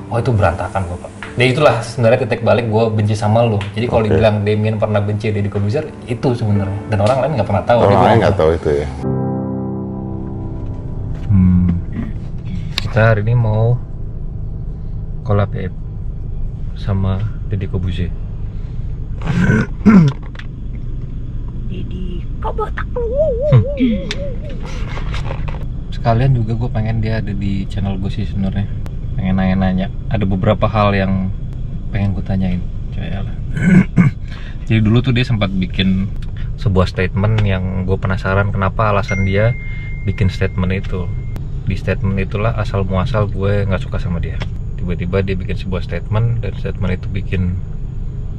oh itu berantakan gue Pak. Dan itulah sebenarnya titik balik gue benci sama lo. Jadi kalau dibilang Damien pernah benci Deddy Corbuzier, itu sebenarnya. Dan orang lain nggak pernah tahu. Orang lain nggak tahu itu ya. Kita hari ini mau collab ya sama Deddy Corbuzier. Deddy Kobotak. Sekalian juga gue pengen dia ada di channel gue sih sebenarnya. Pengen nanya-nanya. Ada beberapa hal yang pengen gue tanyain. Coyalah. Jadi dulu tuh dia sempat bikin sebuah statement yang gue penasaran kenapa alasan dia bikin statement itu. Di statement itulah asal muasal gue nggak suka sama dia. Tiba-tiba dia bikin sebuah statement dan statement itu bikin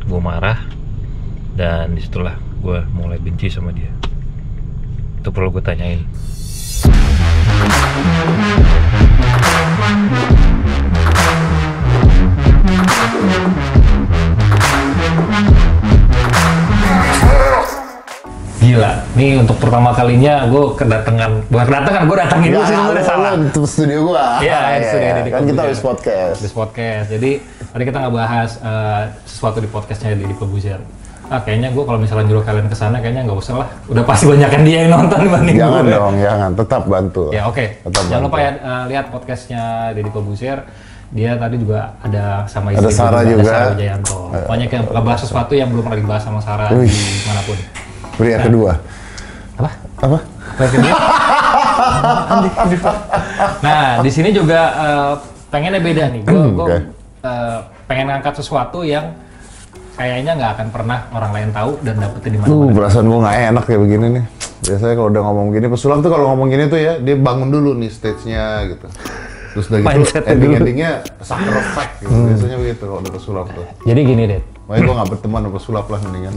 gue marah. Dan disitulah gue mulai benci sama dia. Itu perlu gue tanyain. Gila, nih untuk pertama kalinya gue kedatangan, gue datangin dulu sih sebenarnya salah. Itu studio gua. Iya, studio Deddy kan kita Corbuzier. habis podcast. Podcast. Jadi tadi kita ngebahas sesuatu di podcastnya Deddy Corbuzier. Kayaknya gue kalau misalnya nyuruh kalian kesana kayaknya nggak usah lah. Udah pasti banyakan dia yang nonton dibanding gue. Jangan dong, jangan. Tetap bantu. Ya oke. Jangan lupa ya lihat podcastnya Deddy Corbuzier. Dia tadi juga ada sama istri Sarah juga. juga. Ada Sarah Wijayanto. Banyak yang ngebahas sesuatu yang belum pernah dibahas sama Sarah di manapun. Pria kedua. Apa? Apa? Nah, di sini juga pengennya beda nih. Gue pengen ngangkat sesuatu yang kayaknya nggak akan pernah orang lain tau dan dapetin di mana-mana. Perasaan gue nggak enak kayak begini nih. Biasanya kalau udah ngomong gini, pesulap tuh kalau ngomong gini tuh ya, dia bangun dulu nih stage-nya gitu. Terus udah gitu, ending-endingnya sacrifice gitu. Biasanya begitu kalau udah pesulap tuh. Jadi gini, Dad. Makanya gue nggak berteman sama pesulap lah mendingan.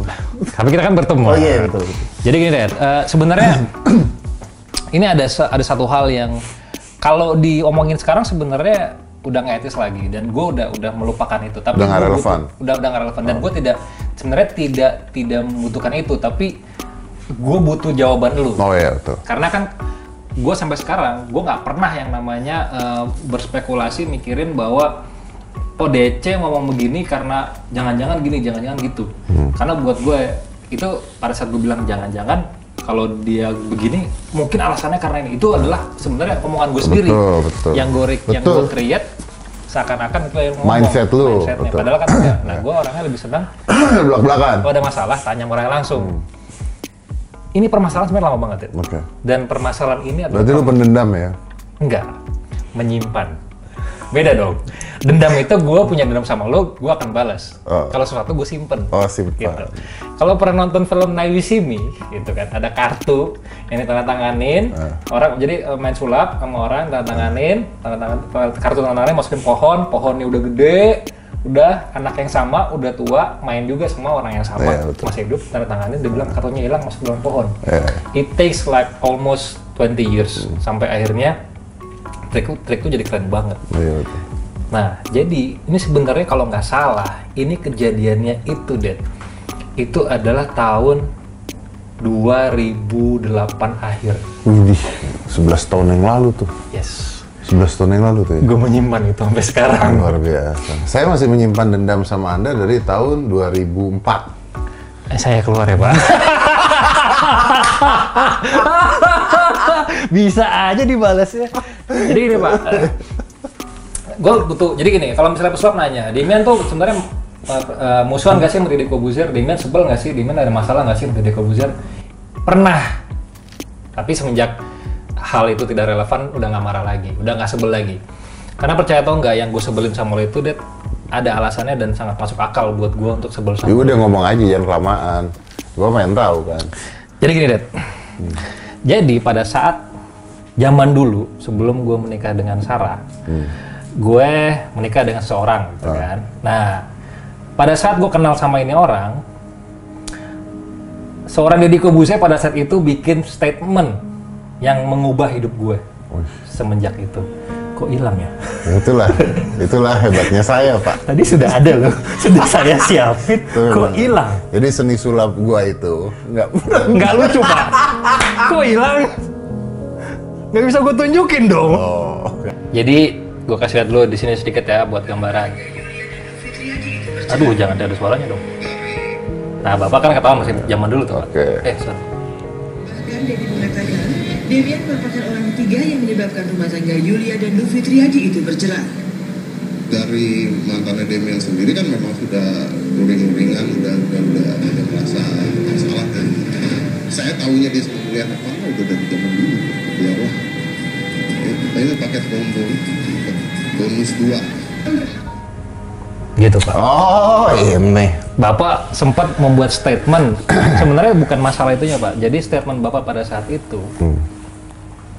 Tapi kita kan bertemu. Oh iya, betul. Jadi gini, Dad. Sebenarnya ini ada satu hal yang kalau diomongin sekarang sebenarnya udah nggak etis lagi dan gue udah melupakan itu. Tapi udah nggak relevan. Udah nggak relevan dan gue sebenarnya tidak membutuhkan itu. Tapi gue butuh jawaban lu. Oh iya, betul. Karena kan gue sampai sekarang gue nggak pernah yang namanya berspekulasi mikirin bahwa DC ngomong begini karena jangan-jangan gini, jangan-jangan gitu. Karena buat gue itu pada saat gue bilang jangan-jangan kalau dia begini mungkin alasannya karena ini. Itu adalah sebenarnya omongan gue sendiri. Betul. Yang gue create seakan-akan itu yang ngomong. Mindset lu. Mindsetnya. Padahal kan enggak. Nah gue orangnya lebih senang belak-belakan. kalau ada masalah tanya orangnya langsung. Ini permasalahan sebenarnya lama banget ya. Dan permasalahan ini adalah berarti lu pendendam ya? Enggak, menyimpan. Beda dong. Dendam itu gue punya dendam sama lo, gue akan balas. Kalau sesuatu gue simpen. Oh, simpen. Gitu. Kalau pernah nonton film Now You See Me, gitu kan, ada kartu yang ditandatanganin, orang jadi main sulap sama orang tandatanganin, kartu tandatanganin masukin pohonnya udah gede, udah anak yang sama, udah tua, main juga sama orang yang sama, masih hidup, tandatanganin, dia bilang kartunya hilang masuk dalam pohon. It takes like almost 20 years sampai akhirnya trik itu jadi keren banget. Nah, jadi ini sebenarnya kalau nggak salah, ini kejadiannya itu, Dad. Itu adalah tahun 2008 akhir. 11 tahun yang lalu tuh. Yes. 11 tahun yang lalu tuh ya? Gue menyimpan itu sampai sekarang. Luar biasa. Saya masih menyimpan dendam sama Anda dari tahun 2004. Saya keluar ya, Pak. Bisa aja dibalasnya. Jadi gini, Pak. Gue butuh. Jadi gini, kalau misalnya pesulap nanya, Damien tuh sebenarnya musuhan nggak sih sama Deddy Corbuzier? Damien sebel nggak sih? Damien ada masalah nggak sih sama Deddy Corbuzier? Pernah. Tapi semenjak hal itu tidak relevan, udah nggak marah lagi, udah nggak sebel lagi. Karena percaya atau nggak, yang gue sebelin sama lo itu, Dad, ada alasannya dan sangat masuk akal buat gue untuk sebel sama. Ya udah ngomong aja, jangan kelamaan. Gue pengen tahu kan. Jadi gini, Dad. Jadi pada saat zaman dulu, sebelum gue menikah dengan Sarah, gue menikah dengan seorang, gitu kan. Nah, pada saat gue kenal sama ini orang, seorang Deddy Corbuzier pada saat itu bikin statement yang mengubah hidup gue semenjak itu. Kok hilang ya? Itulah hebatnya saya, Pak. Tadi sudah ada loh, sudah saya siapin. Kok hilang? Jadi seni sulap gua itu nggak lucu, Pak. Kok hilang? Nggak bisa gue tunjukin dong. Jadi gue kasih lihat dulu di sini sedikit ya buat gambaran. Aduh, jangan ada suaranya dong. Nah, Bapak kan ketahuan masih zaman dulu tuh. Oke. Sorry. Bahkan Dedi mengatakan, Devian merupakan orang ketiga yang menyebabkan rumah tangga Yulia dan Luffy Triadi itu bercerai. Dari mantannya Demian sendiri kan memang sudah ruring-ruringan, udah merasa masalah, dan saya tahunya dia sama melihat apa udah dari zaman dulu. Ya wah, ini paket combo, bonus 2. Gitu Pak. Oh ini. Bapak sempat membuat statement, sebenarnya bukan masalah itunya Pak. Jadi statement Bapak pada saat itu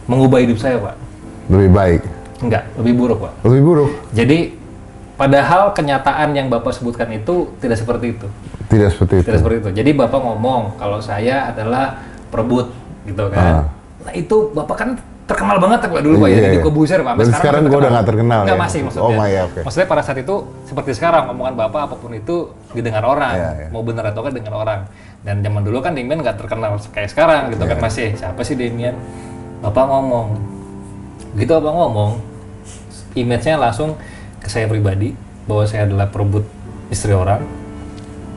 mengubah hidup saya Pak. Lebih baik. Enggak, lebih buruk Pak. Lebih buruk. Jadi padahal kenyataan yang Bapak sebutkan itu tidak seperti itu. Tidak seperti itu. Tidak seperti itu. Jadi Bapak ngomong kalau saya adalah perebut gitu kan. Nah itu Bapak kan terkenal banget Pak dulu Pak ya di Kobuser Pak. Dan sekarang gue udah nggak terkenal Enggak ya? masih maksudnya. Oh my, okay. Maksudnya pada saat itu seperti sekarang omongan Bapak apapun itu didengar orang. Mau bener atau kan dengar orang. Dan zaman dulu kan Demian nggak terkenal kayak sekarang gitu kan masih. Siapa sih Demian? Bapak ngomong. Gitu Bapak ngomong. Image-nya langsung ke saya pribadi bahwa saya adalah perebut istri orang.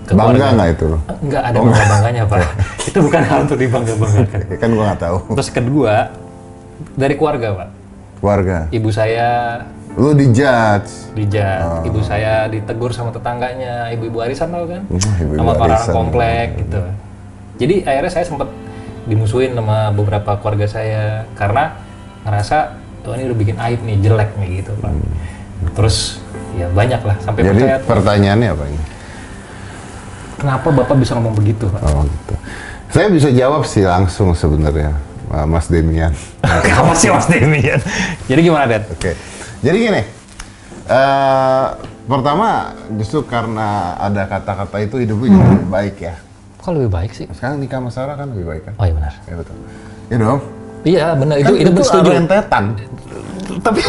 Bangga nggak itu loh? Nggak ada bangga-bangganya Pak. Itu bukan hal untuk dibangga-banggakan. Kan gue nggak tahu. Terus kedua, dari keluarga Pak. Keluarga. Ibu saya Lu dijudge. ibu saya ditegur sama tetangganya, ibu-ibu arisan tau kan? Ibu-ibu Sama orang arisan. komplek gitu. Jadi akhirnya saya sempat dimusuhin sama beberapa keluarga saya karena ngerasa oh ini udah bikin aib nih, jelek nih gitu Pak. Terus ya banyak lah sampai Jadi percaya. pertanyaannya apa ini? Kenapa Bapak bisa ngomong begitu Pak? Oh gitu. Saya bisa jawab sih langsung sebenarnya, Mas Demian. Kamu sih Mas Demian. Jadi gimana Dad? Oke. Jadi gini. Pertama justru karena ada kata-kata itu hidup gue jadi lebih baik ya. Kok lebih baik sih? Sekarang nikah sama Sarah kan lebih baik kan? Oh iya benar. Ya betul. Iya dong. Iya benar Kan itu setuju. rentetan. Tapi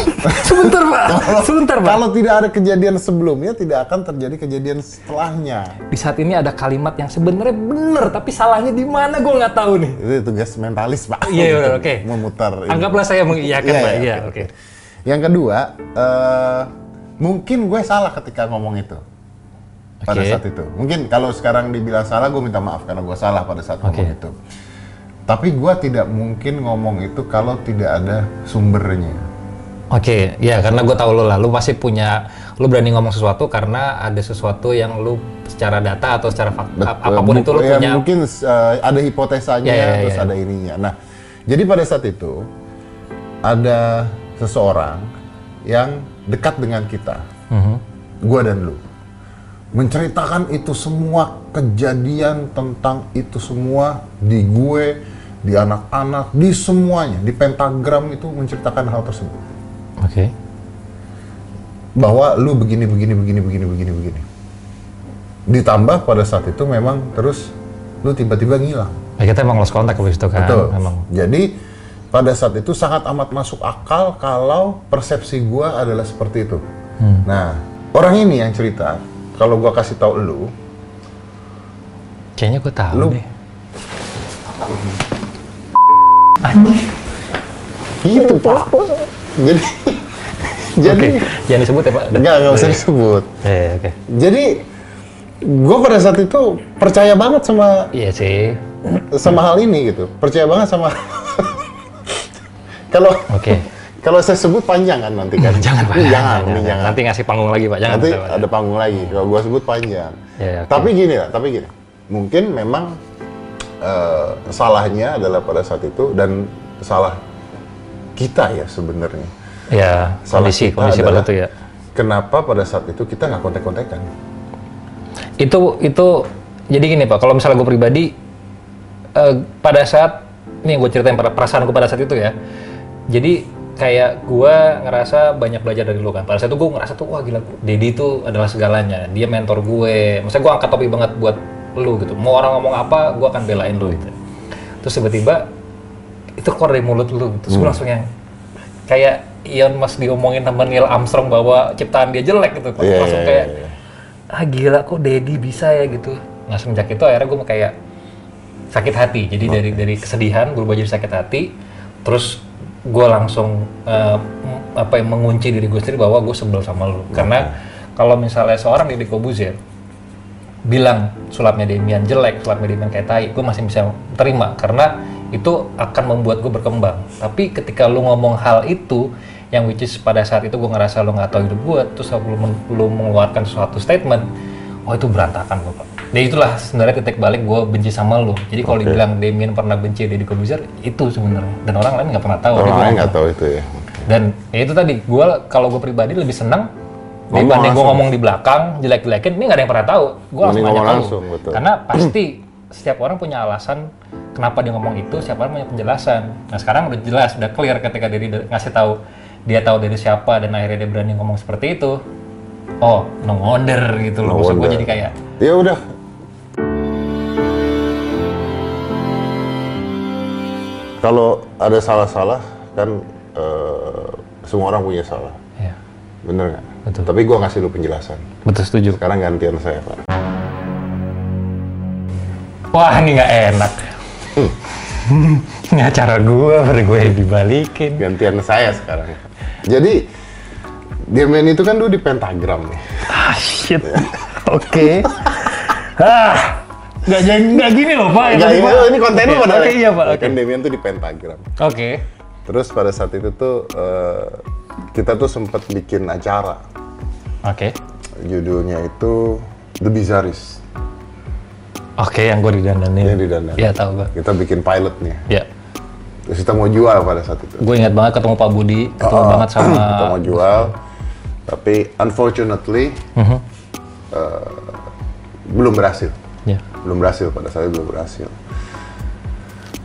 sebentar Pak. Sebentar Pak. Kalau tidak ada kejadian sebelumnya, tidak akan terjadi kejadian setelahnya. Di saat ini ada kalimat yang sebenarnya benar tapi salahnya di mana gue nggak tahu nih. Itu tugas mentalis Pak. Iya udah oke. Memutar. Anggaplah saya mengiyakan Pak. Iya oke. oke. Yang kedua, mungkin gue salah ketika ngomong itu. Pada saat itu. Mungkin kalau sekarang dibilang salah, gue minta maaf karena gue salah pada saat ngomong itu. Tapi gue tidak mungkin ngomong itu kalau tidak ada sumbernya. Oke, ya karena gue tahu lo lah, lo pasti punya, lo berani ngomong sesuatu karena ada sesuatu yang lo secara data atau secara fakta, apapun itu lo ya, punya. Mungkin ada hipotesanya, terus ada ininya. Nah, jadi pada saat itu ada seseorang yang dekat dengan kita, gue dan lu, menceritakan itu semua kejadian tentang itu semua di gue, di anak-anak, di semuanya, di pentagram itu menceritakan hal tersebut. Oke. Bahwa lu begini. Ditambah pada saat itu memang terus lu tiba-tiba ngilang. Ya, kita emang lost contact habis itu kan. Betul. Emang. Jadi pada saat itu sangat amat masuk akal kalau persepsi gua adalah seperti itu. Nah, orang ini yang cerita, kalau gua kasih tahu lu, kayaknya gue tahu lu deh. gitu Pak. Jadi Oke, jangan disebut ya Pak. nggak usah disebut. Oke. Jadi gua pada saat itu percaya banget sama Iya sih. hal ini gitu. Percaya banget sama kalau Oke. kalau saya sebut panjang kan nanti kan. Jangan Pak. Ini jangan. Nanti ngasih panggung lagi Pak. Jangan. Nanti Pak. ada panggung lagi. Kalau gua sebut panjang. Ya, oke. Tapi gini. Mungkin memang salahnya adalah pada saat itu dan salah kita ya sebenarnya. Ya, kondisi pada adalah itu ya. Kenapa pada saat itu kita nggak kontak-kontakan? Itu jadi gini Pak, kalau misalnya gue pribadi pada saat ini gue ceritain pada perasaan gue pada saat itu ya. Jadi kayak gue ngerasa banyak belajar dari lu kan. Pada saat itu gue ngerasa tuh wah gila, Dedi itu adalah segalanya. Dia mentor gue. Maksudnya gue angkat topi banget buat lu gitu. Mau orang ngomong apa, gue akan belain lu gitu. Terus tiba-tiba itu keluar dari mulut lu. Terus gue langsung yang kayak Elon Musk diomongin sama Neil Armstrong bahwa ciptaan dia jelek gitu. Langsung kayak ah gila kok Dedi bisa ya gitu. Nah semenjak itu akhirnya gue kayak sakit hati. Jadi dari kesedihan berubah jadi sakit hati. Terus gue langsung apa yang mengunci diri gue sendiri bahwa gue sebel sama lu. Karena kalau misalnya seorang Deddy Corbuzier bilang sulapnya Demian jelek, sulapnya Demian kayak tai, gue masih bisa terima karena itu akan membuat gue berkembang. Tapi ketika lu ngomong hal itu yang which is pada saat itu gue ngerasa lu nggak tahu hidup gue, terus lu mengeluarkan suatu statement, oh itu berantakan gue, Pak. Jadi itulah sebenarnya titik balik gue benci sama lu. Jadi kalau dibilang Demian pernah benci Deddy Corbuzier, itu sebenarnya. Dan orang lain nggak pernah tahu. Orang lain nggak tahu itu ya. Dan ya itu tadi, kalau gue pribadi lebih senang dibanding gue ngomong di belakang, jelek-jelekin, ini nggak ada yang pernah tahu. Gue langsung nanya tahu. Karena pasti setiap orang punya alasan kenapa dia ngomong itu, setiap orang punya penjelasan. Nah sekarang udah jelas, udah clear ketika ngasih tahu, dia tahu dari siapa dan akhirnya dia berani ngomong seperti itu. Oh, no wonder gitu loh. Maksud gue jadi kayak ya udah. Kalau ada salah-salah kan semua orang punya salah. Iya. Bener nggak? Betul. Tapi gue ngasih lu penjelasan. Betul, setuju. Sekarang gantian saya, Pak. Wah, ini nggak enak. Ini acara gue dibalikin. Gantian saya sekarang. Jadi Demian itu kan dulu di Pentagram nih. Ah, shit. Oke. Nggak gini loh, Pak. Ini konten lu padahal. Oke, iya, Pak. Kan Demian tuh di Pentagram. Oke. Terus pada saat itu tuh kita tuh sempat bikin acara. Oke. Judulnya itu The Bizarrest. Oke, yang gue didandanin. Yang didandanin. Iya, tahu gue. Kita bikin pilot nih. Iya. Terus kita mau jual pada saat itu. Gue ingat banget ketemu Pak Budi, ketemu banget sama. Kita mau jual, tapi unfortunately belum berhasil. Iya. Belum berhasil pada saat itu belum berhasil.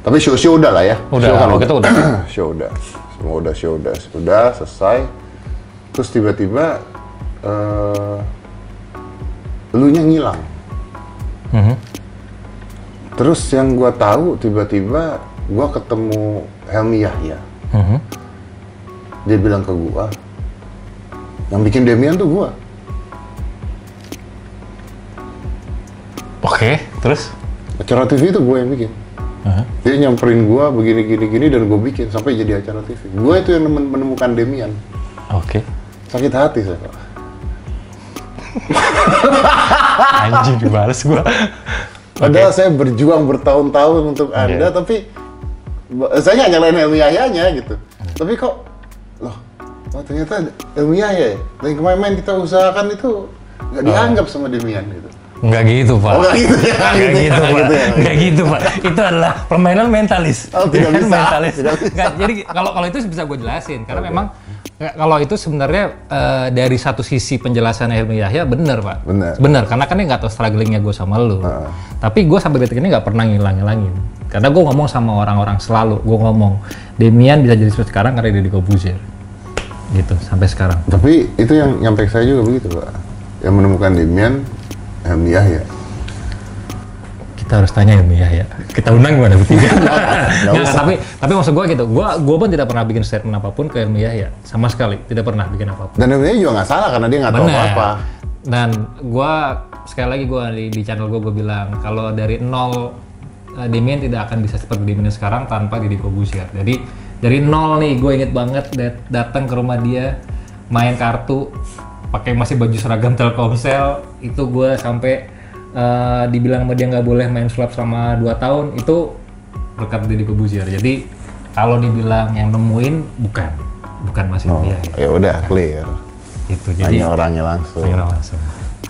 Tapi show udah lah ya. Udah, show kan kita udah. show udah selesai. Terus tiba-tiba elunya ngilang. Terus yang gua tahu tiba-tiba gua ketemu Helmi Yahya. Dia bilang ke gua, yang bikin Demian tuh gua. Oke, terus? Acara TV itu gua yang bikin. Dia nyamperin gua begini dan gua bikin sampai jadi acara TV. Gua itu yang menemukan Demian. Oke. Sakit hati saya, Pak. Anjing, dibales gua. Padahal saya berjuang bertahun-tahun untuk Anda, tapi saya nggak nyalain Helmi Yahyanya gitu. Tapi kok, ternyata Helmi Yahya ya? Dan kemarin kita usahakan itu nggak dianggap sama Demian gitu. Nggak gitu, Pak. Oh, nggak gitu ya? Nggak gitu, Pak. Itu adalah permainan mentalis. Oh, tidak bisa. Mentalis. Nggak, jadi kalau itu bisa gue jelasin. Karena memang kalau itu sebenarnya dari satu sisi penjelasan Helmi Yahya benar, Pak. Benar. Karena kan dia nggak tahu strugglingnya gue sama lu. Tapi gue sampai detik ini nggak pernah ngilang-ngilangin. Karena gue ngomong sama orang-orang selalu. Gue ngomong, Demian bisa jadi seperti sekarang karena Deddy Corbuzier. Gitu, sampai sekarang. Tapi itu yang nyampe saya juga begitu, Pak. Yang menemukan Demian, Helmi Yahya. Kita harus tanya Helmi Yahya. Kita undang gimana bertiga? Tapi maksud gue gitu, gue pun tidak pernah bikin statement apapun ke Helmi Yahya. Sama sekali, tidak pernah bikin apapun. Dan Helmi Yahya juga nggak salah karena dia nggak tahu apa-apa. Dan gue, sekali lagi gue di channel gue bilang, kalau dari nol, Demian tidak akan bisa seperti Demian sekarang tanpa Deddy Corbuzier. Jadi dari nol nih, gue inget banget datang ke rumah dia, main kartu, pakai masih baju seragam Telkomsel, itu gue sampai dibilang sama dia nggak boleh main sulap selama 2 tahun, itu berkat Deddy Corbuzier. Jadi kalau dibilang yang nemuin, bukan masih dia. Ya udah clear. Itu jadi hanya orangnya langsung.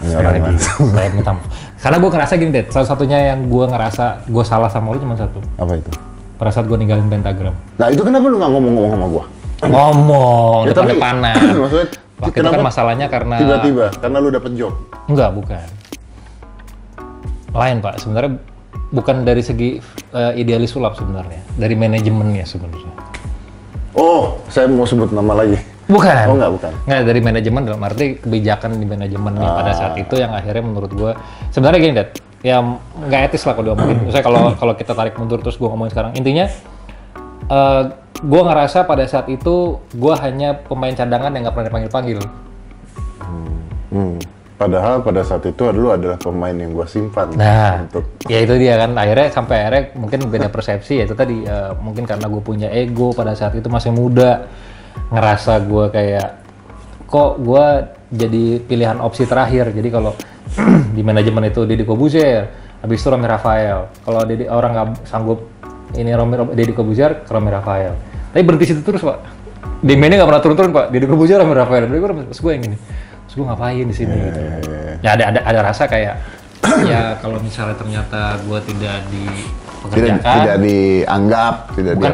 Sekali lagi, saya minta maaf. Karena gue ngerasa gini, Dad, salah satunya yang gue ngerasa gue salah sama lu cuma satu. Apa itu? Pada saat gue ninggalin Pentagram. Nah itu kenapa lu nggak ngomong-ngomong sama gue? Ngomong, ya, tapi panas. Maksudnya, waktu itu kan masalahnya karena tiba-tiba, karena lu dapet job? Enggak, bukan. Lain, Pak. Sebenarnya bukan dari segi idealis sulap sebenarnya. Dari manajemennya sebenarnya. Oh, saya mau sebut nama lagi. Bukan. Oh, bukan. Nggak, dari manajemen dalam arti kebijakan di manajemen pada saat itu yang akhirnya menurut gue sebenarnya gini, Dad, ya nggak etis lah kalau diomongin. Misalnya kalau kita tarik mundur terus gue ngomongin sekarang, intinya gue ngerasa pada saat itu gue hanya pemain cadangan yang nggak pernah dipanggil-panggil. Padahal pada saat itu lu adalah pemain yang gue simpan. Nah, ya itu dia kan, akhirnya mungkin beda persepsi ya itu tadi, mungkin karena gue punya ego pada saat itu masih muda. ngerasa gue kayak kok gue jadi pilihan opsi terakhir. Jadi kalau di manajemen itu Deddy Corbuzier, habis itu Romy Rafael. Kalau orang nggak sanggup ini Deddy Corbuzier ke Romy Rafael. Tapi berhenti situ terus Pak. Demandnya nggak pernah turun-turun Pak. Deddy Corbuzier, Romy Rafael. Terus gue yang gini. Terus gue ngapain di sini gitu. Ya ada rasa kayak ya kalau misalnya ternyata gue tidak dipekerjakan, tidak dianggap,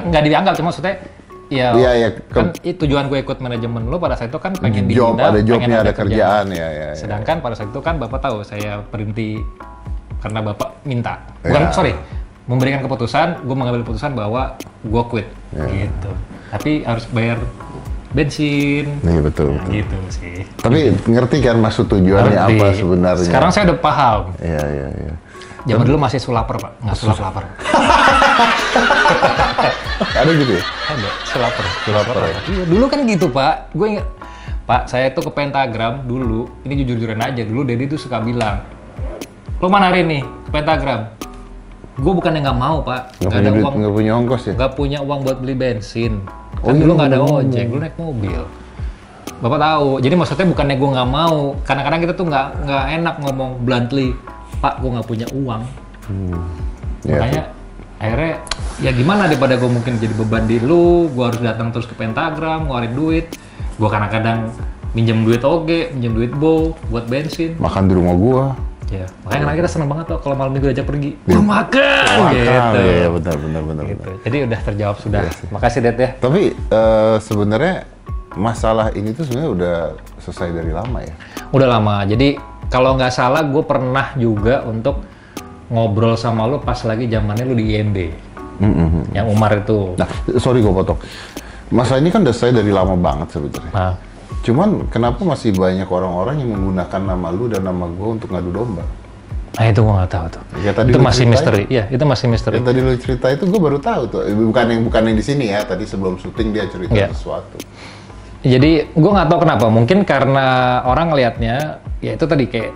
nggak dianggap, cuma maksudnya ya kan tujuan gue ikut manajemen lo pada saat itu kan pengen dibina, ada jobnya, pengen ada kerjaan ya. Sedangkan pada saat itu kan Bapak tahu saya berhenti karena Bapak minta, memberikan keputusan, gue mengambil keputusan bahwa gue quit gitu. Tapi harus bayar bensin. Iya betul. Gitu sih. Tapi ngerti kan maksud tujuannya apa sebenarnya? Sekarang saya udah paham. Iya. Zaman dulu masih sulaper Pak, nggak sulap lapar. Ada gitu ya? Ada, sulaper. Iya, dulu kan gitu Pak. Gue ingat, Pak, saya tuh ke Pentagram dulu. Ini jujur-jujuran aja. Dulu Deddy tuh suka bilang, lo mana hari ini ke Pentagram? Gue bukannya nggak mau Pak. Nggak ada uang. Nggak punya ongkos ya? Nggak punya uang buat beli bensin. Kan dulu nggak ada ojek, dulu naik mobil. Bapak tahu, jadi maksudnya bukannya gue nggak mau, kadang-kadang kita tuh nggak enak ngomong bluntly, Pak gue nggak punya uang. Makanya akhirnya ya gimana daripada gue mungkin jadi beban di lu, gue harus datang terus ke Pentagram, ngeluarin duit. Gue kadang-kadang minjem duit Oge, minjem duit Bo buat bensin. Makan di rumah gue. Ya, makanya kita seneng banget tuh kalau malam minggu diajak pergi. Makan gitu. Iya benar. Gitu. Jadi udah terjawab sudah. Makasih Det ya. Tapi sebenarnya masalah ini tuh sebenarnya udah selesai dari lama ya? Udah lama. Jadi kalau nggak salah gue pernah juga untuk ngobrol sama lo pas lagi zamannya lo di IMB. Yang Umar itu. Nah, sorry gue potong. Masalah ini kan udah selesai dari lama banget sebetulnya. Nah. Cuman kenapa masih banyak orang-orang yang menggunakan nama lu dan nama gue untuk ngadu domba? Nah itu gue nggak tahu tuh. Ya, tadi itu masih misteri. Iya, itu masih misteri. Yang tadi lu cerita itu gue baru tahu tuh. Bukan yang di sini ya. Tadi sebelum syuting dia cerita sesuatu. Jadi gue nggak tahu kenapa. Mungkin karena orang ngelihatnya, ya itu tadi kayak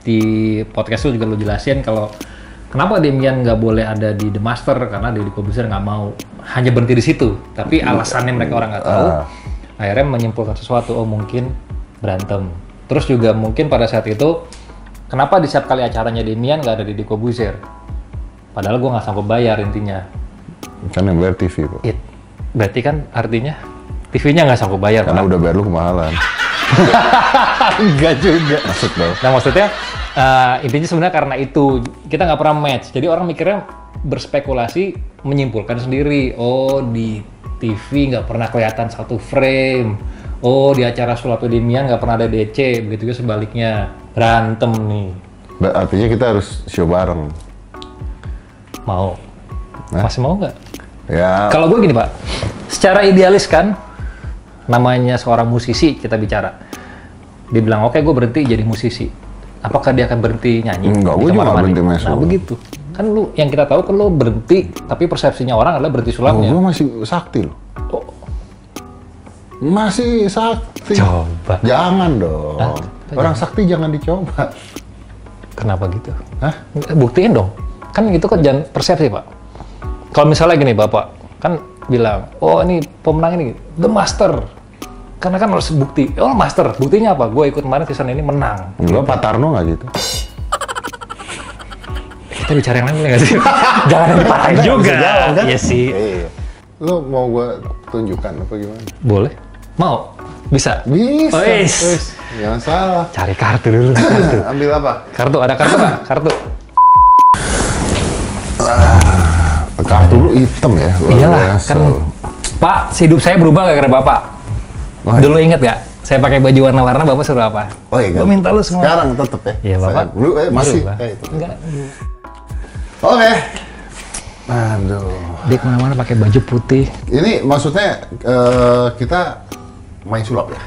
di podcast lu juga lu jelasin kalau kenapa Demian nggak boleh ada di The Master karena Deddy Corbuzier nggak mau hanya berhenti di situ. Tapi alasannya mereka orang nggak tahu. Akhirnya menyimpulkan sesuatu, oh mungkin berantem. Terus juga mungkin pada saat itu, kenapa di setiap kali acaranya Demian nggak ada Deddy Corbuzier? Padahal gue nggak sanggup bayar intinya. Kan yang bayar TV, Pak. Berarti kan artinya TV-nya nggak sanggup bayar, karena Pak. Udah bayar lu kemahalan. Enggak juga. Maksud dong. Nah maksudnya, intinya sebenarnya karena itu, kita nggak pernah match. Jadi orang mikirnya berspekulasi, menyimpulkan sendiri. Oh di TV nggak pernah kelihatan satu frame. Oh di acara Sulap Demian nggak pernah ada DC. Begitu juga sebaliknya. Berantem nih. Artinya kita harus show bareng. Mau? Masih mau nggak? Ya. Kalau gue gini Pak, secara idealis kan, namanya seorang musisi kita bicara. Dia bilang oke gue berhenti jadi musisi. Apakah dia akan berhenti nyanyi? Enggak, gue juga berhenti main sulap. Nah begitu. Kan lu, yang kita tahu kan lu berhenti, tapi persepsinya orang adalah berhenti sulapnya. Gue masih sakti loh. Oh. Masih sakti. Coba. Jangan dong. Orang sakti jangan dicoba. Kenapa gitu? Hah? Buktiin dong. Kan itu kan jangan persepsi Pak. Kalau misalnya gini Bapak, kan bilang, oh ini pemenang ini, The Master. Karena kan harus bukti. Oh Master, buktinya apa? Gue ikut kemarin season ini menang. Enggak, Pak Tarno nggak gitu. Kita bicara yang lain boleh nggak sih? Jangan yang dipatahin juga. Kan? Iya sih. Lo mau gue tunjukkan apa gimana? Boleh? Mau? Bisa? Bisa. Oh, jangan salah. Cari kartu dulu. Kartu. Ambil apa? Kartu, ada kartu nggak? Kartu. Kartu lu hitam ya? Iyalah, kan Pak, hidup saya berubah gara-gara Bapak. Dulu inget gak? Saya pakai baju warna-warna, Bapak suruh apa? Oh iya. Gue minta lu semua. Sekarang tetep ya? Iya Bapak. Dulu masih kayak itu. Enggak. Oke. Aduh. Dia kemana-mana pakai baju putih. Ini maksudnya kita main sulap ya?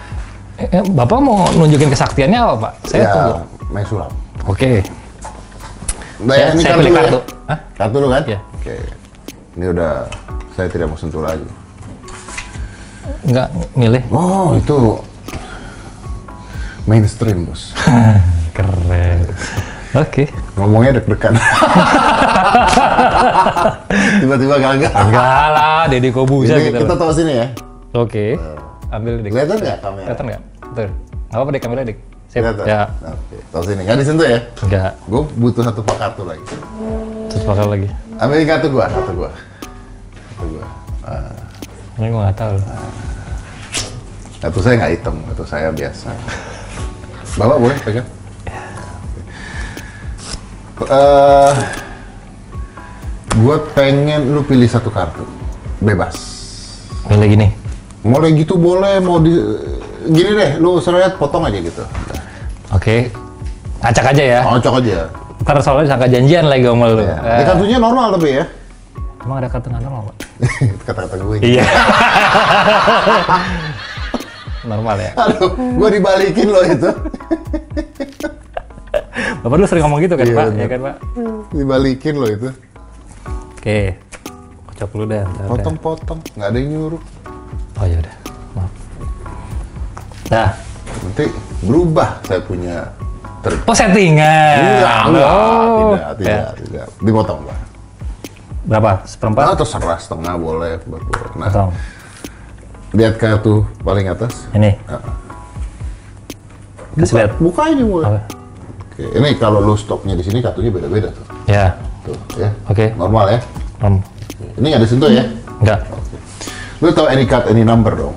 Bapak mau nunjukin kesaktiannya apa Pak? Saya tunggu. Main sulap. Oke. Nah, ini saya pilih kartu. Ya? Hah? Kartu lu kan? Iya. Oke. Ini udah, saya tidak mau sentuh lagi. Enggak milih. Oh, itu mainstream, Bos. Keren. Oke. Ngomongnya deg-degan. Tiba-tiba gagal. Enggak lah, Deddy Corbuzier Ini gitu. kita tahu sini ya. Oke. ambil dik. Kelihatan nggak kamera? Kelihatan nggak? Tuh, nggak apa-apa dik, ambil dik. Sip. Kelihatan? Ya. Oke, tahu sini. Nggak disentuh ya? Nggak. Gue butuh satu pak kartu lagi. Terus bakal lagi. Ambil kartu gua. Ini gue nggak tahu. Kartu saya nggak hitam, kartu saya biasa. Bapak boleh pegang? Gue pengen lu pilih satu kartu, bebas. Pilih gini. Mulai gitu boleh, mau di gini deh, lu seret potong aja gitu. Oke. Acak aja ya. Cocok aja. Ntar soalnya disangka janjian lagi sama lu. Ya. Di kartunya normal tapi ya. Emang ada kartu nggak normal, Pak? Kata-kata gue. Iya. Normal ya. Aduh, gue dibalikin loh itu. Bapak dulu sering ngomong gitu kan, Iya, Pak? bener. Ya kan, Pak? Dibalikin loh itu. Oke. Kocok dulu deh. ntar deh. Potong-potong, nggak ada yang nyuruh. Oh ya udah. Maaf. Nah. Nanti berubah saya punya trik. Oh settingan. Tidak. Dipotong Pak. Berapa? Seperempat? Atau setengah boleh. Nah, Potong. lihat kartu paling atas. Ini. Kasih lihat. Buka aja boleh. Apa? Oke, ini kalau lu stopnya di sini kartunya beda-beda tuh. Ya. Tuh, ya. Oke. Normal ya. Ini nggak disentuh ya? Enggak. Lu tahu any card any number dong?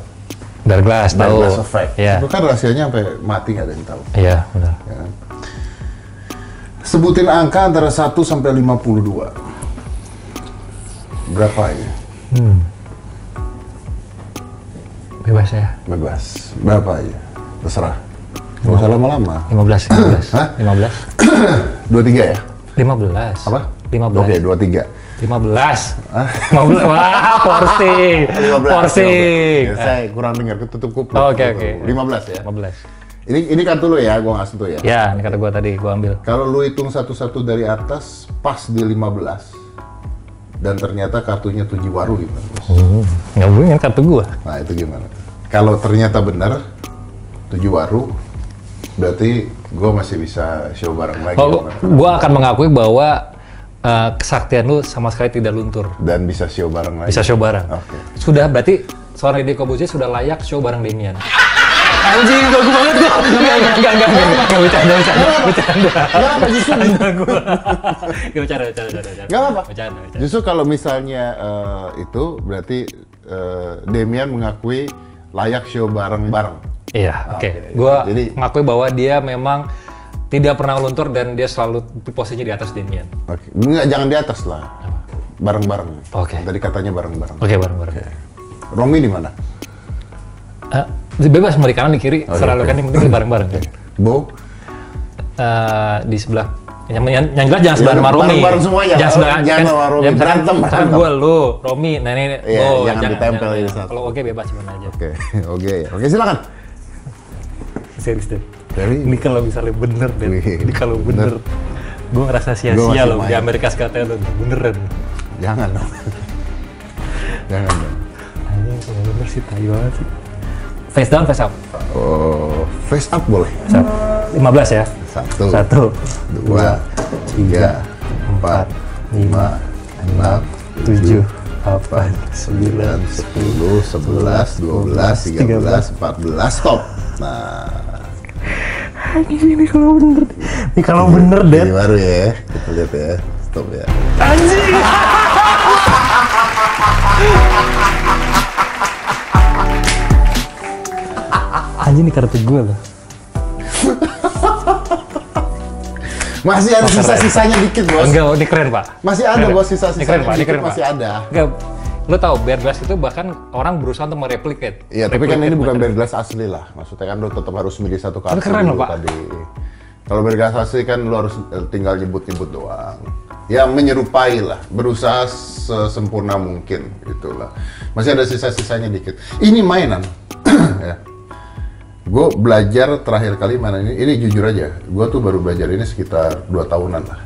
Dari glass tahu. Glass effect. Iya. Itu kan rahasianya sampai mati nggak ada yang tahu. Iya, benar. Ya. Sebutin angka antara 1 sampai 52. Berapa ini? Bebas ya. Bebas. Berapa aja? Terserah. Nggak usah lama-lama. 15. Hah? 15. 23 ya? 15. Apa? 15. Oke, 23. 15. 15. Wah, forcing. 15. Forcing. Ya, saya kurang dengar, ketutup kuplu. Oh, oke. 15 ya? 15. Ini kartu lu ya, gua nggak sentuh ya? Ya, ini kata gua tadi, gua ambil. Kalau lu hitung satu-satu dari atas, pas di 15. Dan ternyata kartunya Tujiwaru gimana? Nggak boleh kartu gua. Nah, itu gimana? Kalau ternyata benar Tujiwaru, berarti gua masih bisa show bareng lagi. Oh, gua akan mengakui bahwa kesaktian lu sama sekali tidak luntur. Dan bisa show bareng lagi. Bisa show bareng. Oke. Sudah, berarti seorang Deddy Corbuzier sudah layak show bareng Damian. Anjing, gagu banget gua. Enggak bercanda. Kenapa justru? Enggak bercanda. Nggak apa-apa. Bercanda. Justru kalau misalnya itu berarti Damian mengakui layak show bareng-bareng. Iya, oke. Oke. Gua Jadi- mengakui bahwa dia memang tidak pernah luntur dan dia selalu posisinya di atas Damian. Oke. Nggak, jangan di atas lah. Bareng-bareng. Oke. Tadi katanya bareng-bareng. Oke, bareng-bareng. Romi di mana? Bebas mau di kanan di kiri, Oh, selalu oke. kan yang penting bareng-bareng. Bo? Di sebelah. Yang jelas jangan sebelah sama Romi. bareng-bareng semuanya. Jangan sebelah. Jangan sama Romi. Berantem. Misalkan gue, lu, Romi, nah ini. Iya, jangan ditempel ini satu. Kalau oke bebas gimana aja. Oke. Oke, silakan. Serius deh. Dari Ini kalau misalnya bener deh. Wih, Ini kalau bener. Gue ngerasa Gua sia-sia masih loh di main. Amerika Serikat lo. Beneran. jangan dong. Jangan dong. Anjing kalau bener sih tai banget sih. Face down, face up. Oh, face up boleh. Face up. 15 ya. 1, 2, 3, 4, 5, 6, 7, 8, 9, 10, 11, 12, 13, 14, stop. Nah, Ini kalau bener. Ini kalau bener deh. ini baru ya. Kita lihat ya. Stop ya. Anjing. Anjing ini kartu gue loh. Masih ada sisa-sisanya dikit, Bos. Enggak, ini keren pak. Masih ada, Bos, Ini keren sisa-sisanya pak, ini dikit keren pak. masih ada. Enggak, lo tau Bear Glass itu bahkan orang berusaha untuk mereplicate. Iya, tapi kan ini bukan Bear Glass asli lah. Maksudnya kan lo tetap harus milih satu kartu. Tapi keren loh, dulu Pak. Tadi. Kalau Bear Glass asli kan lo harus tinggal nyebut-nyebut doang. Ya menyerupai lah, berusaha sesempurna mungkin itulah. Masih ada sisa-sisanya dikit. Ini mainan. Ya. Gue belajar terakhir kali mana ini jujur aja. Gue tuh baru belajar ini sekitar 2 tahunan lah.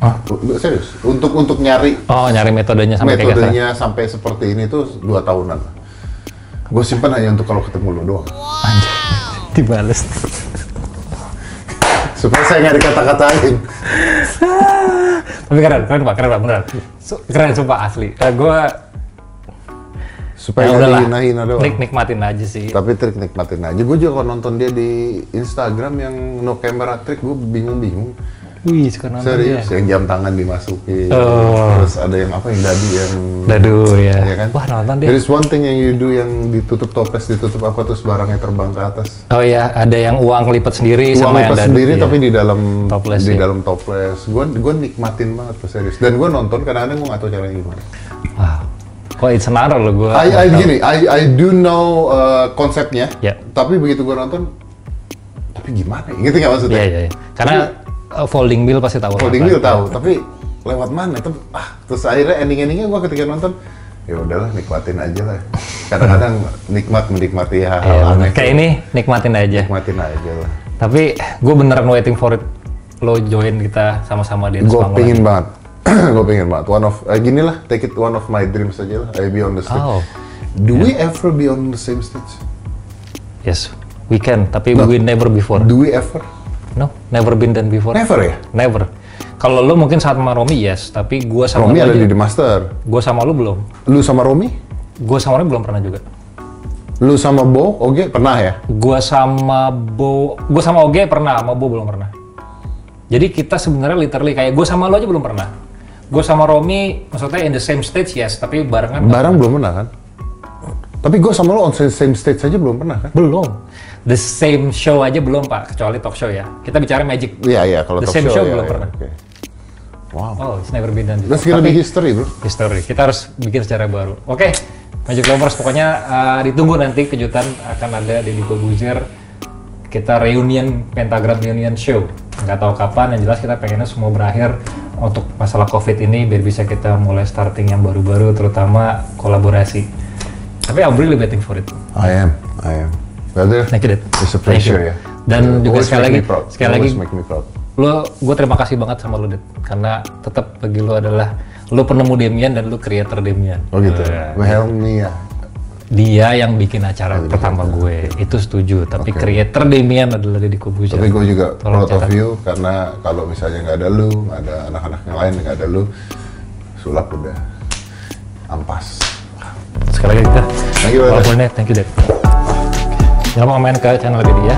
Ah? Serius. Untuk nyari Oh, nyari metodenya sampai kayak gitu. metodenya sampai seperti ini tuh 2 tahunan. Gue simpan hanya untuk kalau ketemu lo doang. Anjir, dibales. Supaya saya nggak dikata-katain. Tapi keren pak, beneran. Keren sumpah asli. Gue supaya hina-hina doang. Nikmatin aja sih. Tapi trik nikmatin aja. Gue juga kalau nonton dia di Instagram yang no camera trick, gue bingung-bingung. Wih, suka nonton dia. Serius, yang jam tangan dimasukin. Terus ada yang apa yang dadu ya. Ya kan? Wah, nonton dia. There is one thing yang you do yang ditutup toples, ditutup apa terus barangnya terbang ke atas. Oh iya, ada yang uang lipat sendiri Uang sama lipat yang sendiri dadu, tapi iya. di dalam Toples, di ya. dalam toples. Gue nikmatin banget tuh serius. Dan gue nonton kadang-kadang gue nggak tahu caranya gimana. Wow. Kok it's an honor loh gue. I do know konsepnya. Ya. Tapi begitu gue nonton, tapi gimana? Gitu nggak maksudnya? Iya. Karena folding mill pasti tahu. Folding mill tahu, tapi lewat mana itu? Terus akhirnya endingnya gue ketika nonton, ya udahlah nikmatin aja lah. Kadang-kadang menikmati hal-hal aneh. Kayak ini nikmatin aja. Nikmatin aja lah. Tapi gue beneran waiting for it. Lo join kita sama-sama di Gue pengen banget. Gue pengen banget. Gini lah, take it one of my dreams aja lah. I be on the stage. Oh. Do we ever be on the same stage? Yes, we can. Tapi we never before. Do we ever? No, never been done before. Never ya? Never. Kalau lo mungkin saat sama Romi yes, tapi gue sama Romi lo ada aja. di The Master. Gue sama lo belum. Lu sama Romi? Gue sama Romi belum pernah juga. Lu sama Bo, Oge pernah ya? Gue sama Oge pernah, sama Bo belum pernah. Jadi kita sebenarnya literally kayak gue sama lo aja belum pernah. Gue sama Romi, maksudnya in the same stage yes, tapi barengan. Bareng belum pernah kan? Tapi gue sama lo on same stage aja belum pernah kan? Belum. The same show aja belum Pak, kecuali talk show ya. Kita bicara magic. Iya, kalau The talk same show ya, belum ya, pernah. Okay. Wow. Oh, it's never been done before. That's gonna be history, bro. History. Kita harus bikin secara baru. Oke, Magic Lovers pokoknya ditunggu nanti kejutan akan ada di Corbuzier. Kita reunion, Pentagram reunion show. Nggak tahu kapan, yang jelas kita pengennya semua berakhir untuk masalah COVID ini biar bisa kita mulai starting yang baru-baru, terutama kolaborasi. Tapi I'm really waiting for it. I am. Brother, Thank you, Dad. it's a pleasure ya. Dan juga sekali lagi, make me proud. gue terima kasih banget sama lo, Dad. Karena tetap bagi lo adalah lo penemu Demian dan lo creator Demian. Oh gitu. Help me ya. Dia yang bikin acara pertama gue, itu setuju. Tapi creator Demian adalah Deddy Corbuzier. Tapi gue juga Tolong proud of you karena kalau misalnya nggak ada lu, nggak ada anak-anak yang lain, nggak ada lu, sulap udah ampas. Sekali lagi kita. Thank you, Thank you, Dad. Jangan lupa main ke channel Deddy ya.